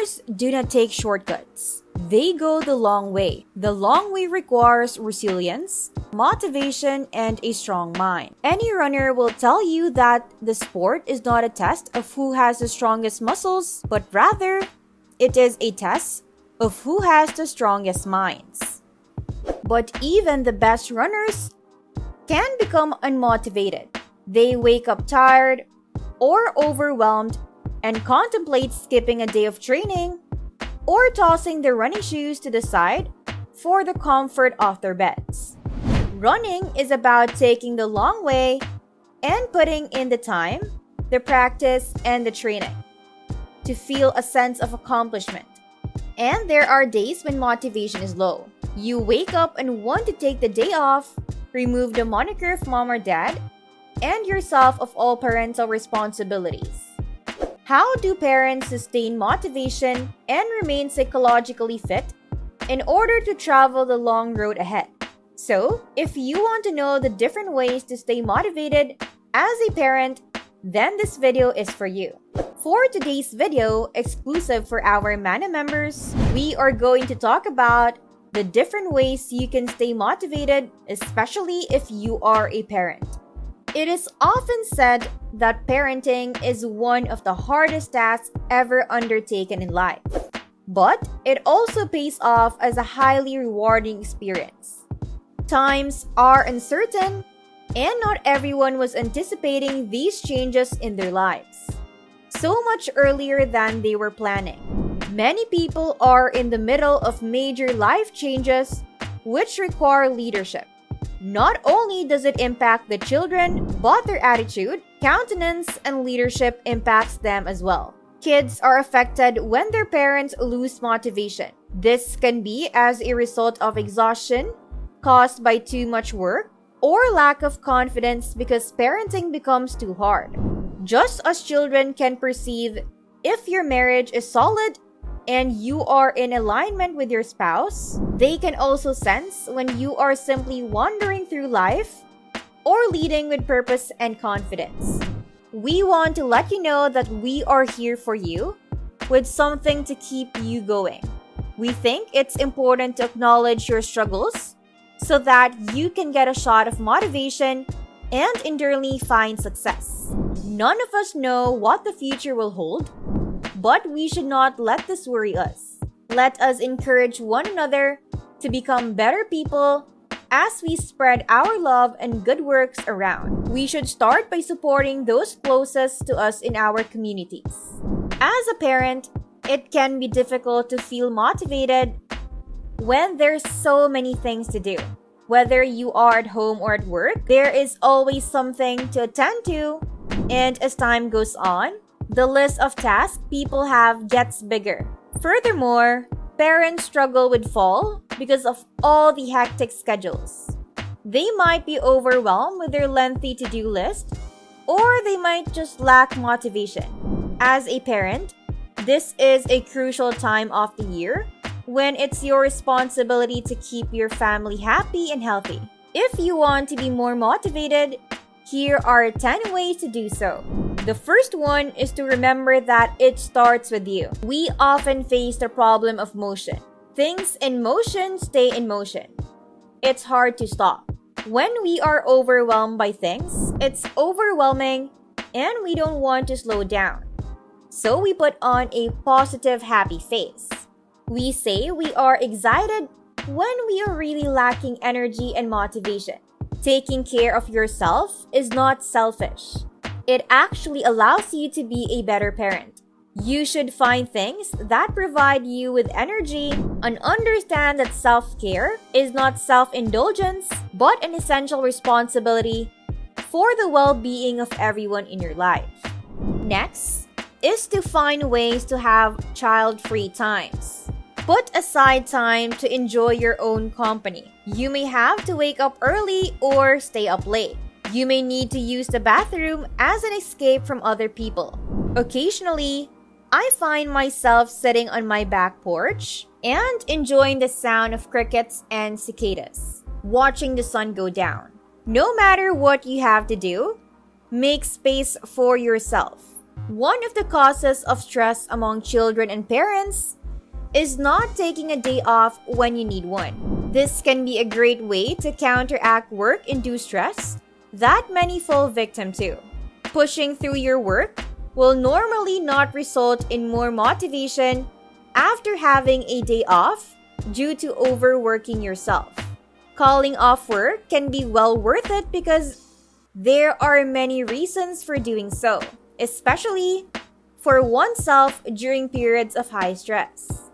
Runners do not take shortcuts. They go the long way. The long way requires resilience, motivation, and a strong mind. Any runner will tell you that the sport is not a test of who has the strongest muscles, but rather, it is a test of who has the strongest minds. But even the best runners can become unmotivated. They wake up tired or overwhelmed and contemplate skipping a day of training or tossing their running shoes to the side for the comfort of their beds. Running is about taking the long way and putting in the time, the practice, and the training to feel a sense of accomplishment. And there are days when motivation is low. You wake up and want to take the day off, remove the moniker of mom or dad, and yourself of all parental responsibilities. How do parents sustain motivation and remain psychologically fit in order to travel the long road ahead? So, if you want to know the different ways to stay motivated as a parent, then this video is for you. For today's video, exclusive for our Manna members, we are going to talk about the different ways you can stay motivated, especially if you are a parent. It is often said that parenting is one of the hardest tasks ever undertaken in life. But it also pays off as a highly rewarding experience. Times are uncertain, and not everyone was anticipating these changes in their lives so much earlier than they were planning. Many people are in the middle of major life changes which require leadership. Not only does it impact the children, but their attitude, countenance, and leadership impacts them as well. Kids are affected when their parents lose motivation. This can be as a result of exhaustion caused by too much work or lack of confidence because parenting becomes too hard. Just as children can perceive if your marriage is solid and you are in alignment with your spouse, they can also sense when you are simply wandering through life or leading with purpose and confidence. We want to let you know that we are here for you with something to keep you going. We think it's important to acknowledge your struggles so that you can get a shot of motivation and enduringly find success. None of us know what the future will hold, but we should not let this worry us. Let us encourage one another to become better people as we spread our love and good works around. We should start by supporting those closest to us in our communities. As a parent, it can be difficult to feel motivated when there's so many things to do. Whether you are at home or at work, there is always something to attend to, and as time goes on, the list of tasks people have gets bigger. Furthermore, parents struggle with fall because of all the hectic schedules. They might be overwhelmed with their lengthy to-do list, or they might just lack motivation. As a parent, this is a crucial time of the year when it's your responsibility to keep your family happy and healthy. If you want to be more motivated, here are 10 ways to do so. The first one is to remember that it starts with you. We often face the problem of motion. Things in motion stay in motion. It's hard to stop. When we are overwhelmed by things, it's overwhelming and we don't want to slow down. So we put on a positive, happy face. We say we are excited when we are really lacking energy and motivation. Taking care of yourself is not selfish. It actually allows you to be a better parent. You should find things that provide you with energy and understand that self-care is not self-indulgence, but an essential responsibility for the well-being of everyone in your life. Next is to find ways to have child-free times. Put aside time to enjoy your own company. You may have to wake up early or stay up late. You may need to use the bathroom as an escape from other people. Occasionally, I find myself sitting on my back porch and enjoying the sound of crickets and cicadas, watching the sun go down. No matter what you have to do, make space for yourself. One of the causes of stress among children and parents is not taking a day off when you need one. This can be a great way to counteract work-induced stress that many fall victim to. Pushing through your work will normally not result in more motivation after having a day off due to overworking yourself. Calling off work can be well worth it because there are many reasons for doing so, especially for oneself during periods of high stress.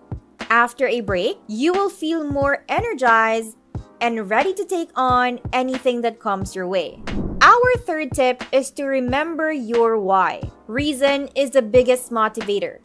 After a break, you will feel more energized and ready to take on anything that comes your way. Our third tip is to remember your why. Reason is the biggest motivator.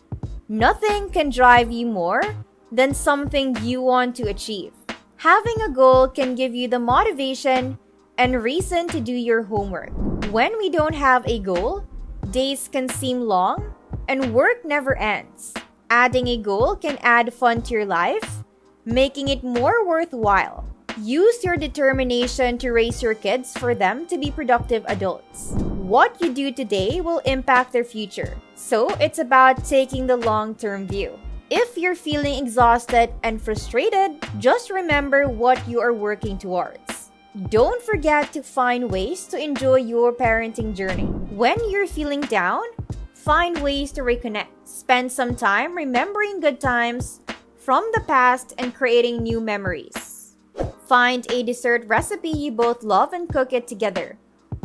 Nothing can drive you more than something you want to achieve. Having a goal can give you the motivation and reason to do your homework. When we don't have a goal, days can seem long and work never ends. Adding a goal can add fun to your life, making it more worthwhile. Use your determination to raise your kids for them to be productive adults. What you do today will impact their future, so it's about taking the long-term view. If you're feeling exhausted and frustrated, just remember what you are working towards. Don't forget to find ways to enjoy your parenting journey. When you're feeling down, find ways to reconnect. Spend some time remembering good times from the past and creating new memories. Find a dessert recipe you both love and cook it together.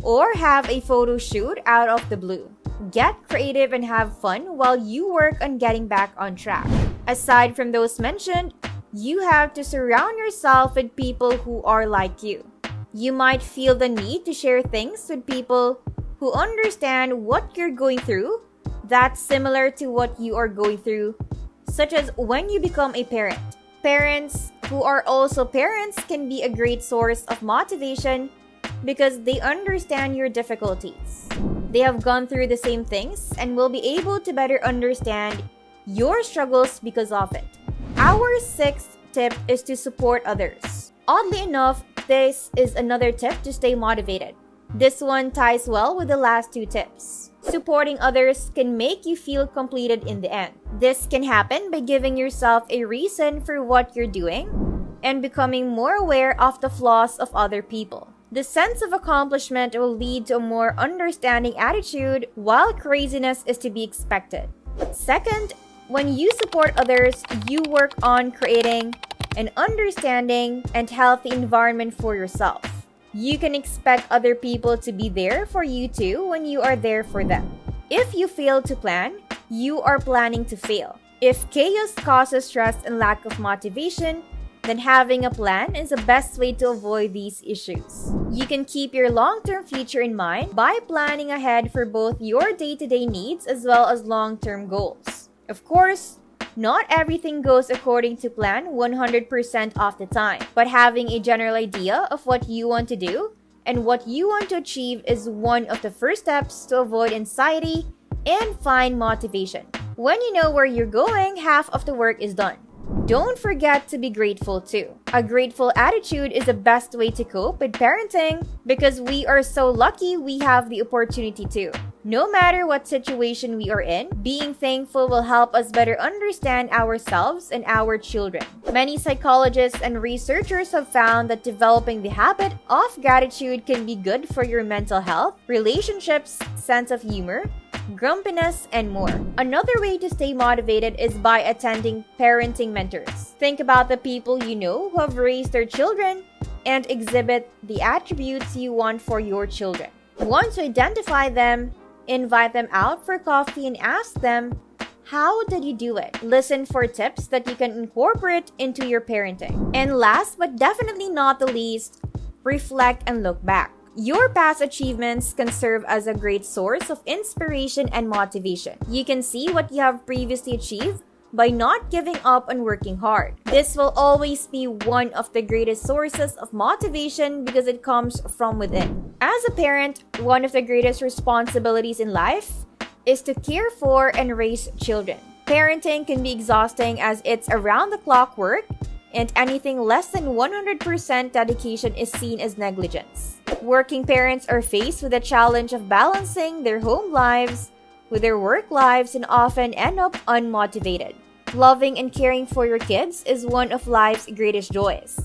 Or have a photo shoot out of the blue. Get creative and have fun while you work on getting back on track. Aside from those mentioned, you have to surround yourself with people who are like you. You might feel the need to share things with people who understand what you're going through that's similar to what you are going through, such as when you become a parent. Parents who are also parents can be a great source of motivation because they understand your difficulties. They have gone through the same things and will be able to better understand your struggles because of it. Our sixth tip is to support others. Oddly enough, this is another tip to stay motivated. This one ties well with the last two tips. Supporting others can make you feel completed in the end. This can happen by giving yourself a reason for what you're doing and becoming more aware of the flaws of other people. The sense of accomplishment will lead to a more understanding attitude, while craziness is to be expected. Second, when you support others, you work on creating an understanding and healthy environment for yourself. You can expect other people to be there for you too when you are there for them. If you fail to plan, you are planning to fail. If chaos causes stress and lack of motivation, then having a plan is the best way to avoid these issues. You can keep your long-term future in mind by planning ahead for both your day-to-day needs as well as long-term goals. Of course, not everything goes according to plan 100% of the time, but having a general idea of what you want to do and what you want to achieve is one of the first steps to avoid anxiety and find motivation. When you know where you're going, half of the work is done. Don't forget to be grateful too. A grateful attitude is the best way to cope with parenting because we are so lucky we have the opportunity to. No matter what situation we are in, being thankful will help us better understand ourselves and our children. Many psychologists and researchers have found that developing the habit of gratitude can be good for your mental health, relationships, sense of humor, grumpiness, and more. Another way to stay motivated is by attending parenting mentors. Think about the people you know who have raised their children and exhibit the attributes you want for your children. Once you identify them, invite them out for coffee and ask them, how did you do it? Listen for tips that you can incorporate into your parenting. And last but definitely not the least, reflect and look back. Your past achievements can serve as a great source of inspiration and motivation. You can see what you have previously achieved by not giving up and working hard. This will always be one of the greatest sources of motivation because it comes from within. As a parent, one of the greatest responsibilities in life is to care for and raise children. Parenting can be exhausting as it's around-the-clock work, and anything less than 100% dedication is seen as negligence. Working parents are faced with the challenge of balancing their home lives with their work lives and often end up unmotivated. Loving and caring for your kids is one of life's greatest joys.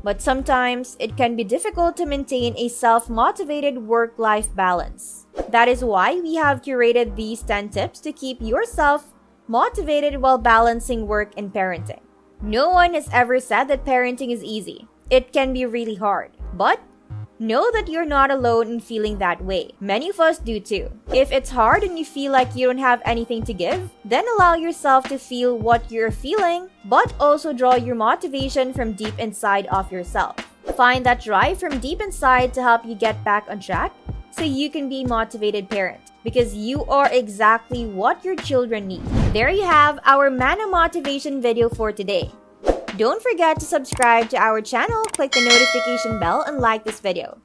But sometimes it can be difficult to maintain a self-motivated work-life balance. That is why we have curated these 10 tips to keep yourself motivated while balancing work and parenting. No one has ever said that parenting is easy. It can be really hard. But know that you're not alone in feeling that way. Many of us do too. If it's hard and you feel like you don't have anything to give, then allow yourself to feel what you're feeling, but also draw your motivation from deep inside of yourself. Find that drive from deep inside to help you get back on track so you can be a motivated parent, because you are exactly what your children need. There you have our Manna motivation video for today. Don't forget to subscribe to our channel, click the notification bell, and like this video.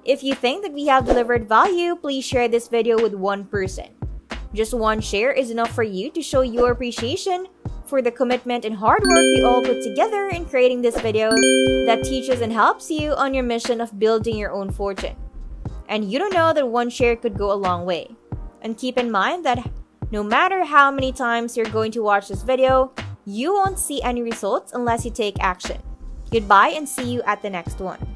If you think that we have delivered value, please share this video with one person. Just one share is enough for you to show your appreciation for the commitment and hard work we all put together in creating this video that teaches and helps you on your mission of building your own fortune. And you don't know that one share could go a long way. And keep in mind that no matter how many times you're going to watch this video, you won't see any results unless you take action. Goodbye and see you at the next one.